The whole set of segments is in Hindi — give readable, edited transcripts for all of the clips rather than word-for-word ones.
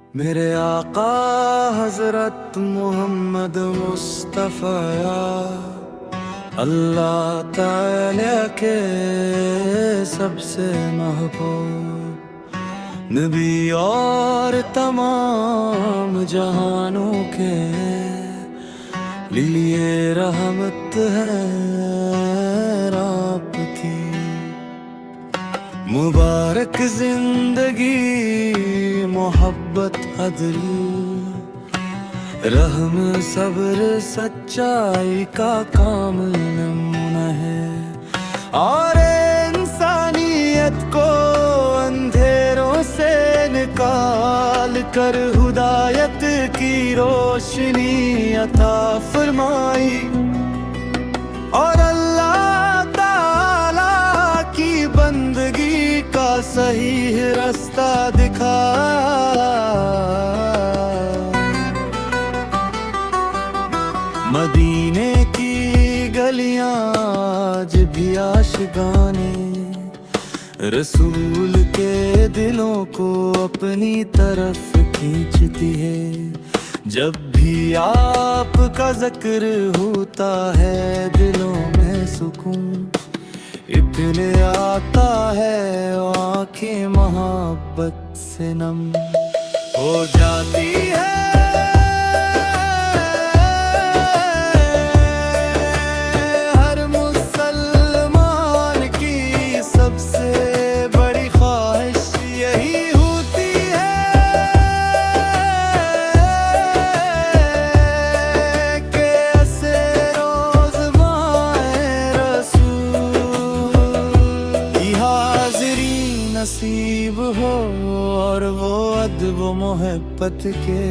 मेरे आका हजरत मोहम्मद मुस्तफ़ा अल्लाह ताला के सबसे महबूब नबी और तमाम जहानों के लिए रहमत है आपकी। मुबारक जिंदगी मोहब्बत अदल रहम सब्र सच्चाई का कामिल नमूना है और इंसानियत को अंधेरों से निकाल कर हुदायत की रोशनी अता फरमाई और अल्लाह ताला की बंदगी का सही रास्ता दिखाया। मदीने की गलियां आज भी आशिकाने रसूल के दिलों को अपनी तरफ खींचती है। जब भी आपका जिक्र होता है दिलों में सुकून इतने आता है आंखें मोहब्बत से नम हो जाती है। हर मुसलमान की सबसे बड़ी ख्वाहिश यही होती है कि ऐसे रोज माए रसूल की हाज़िरी नसीब हो और वो अदब मोहब्बत के।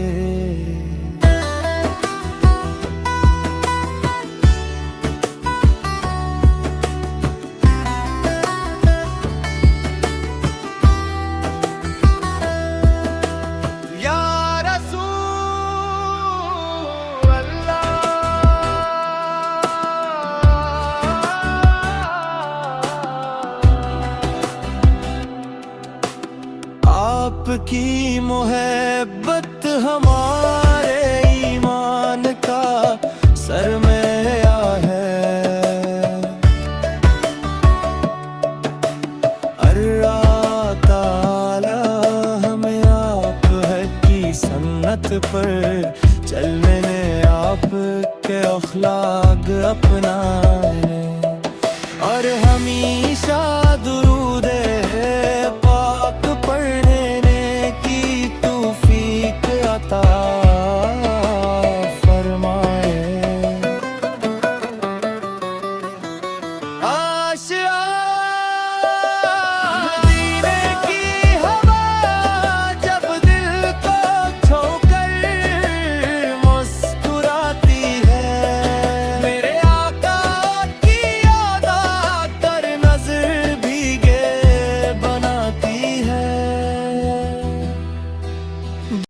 आपकी मोहब्बत हमारे ईमान का सरमाया है। अल्लाह ताला हमें आप है की सुन्नत पर चलने ने आपके अखलाक अपना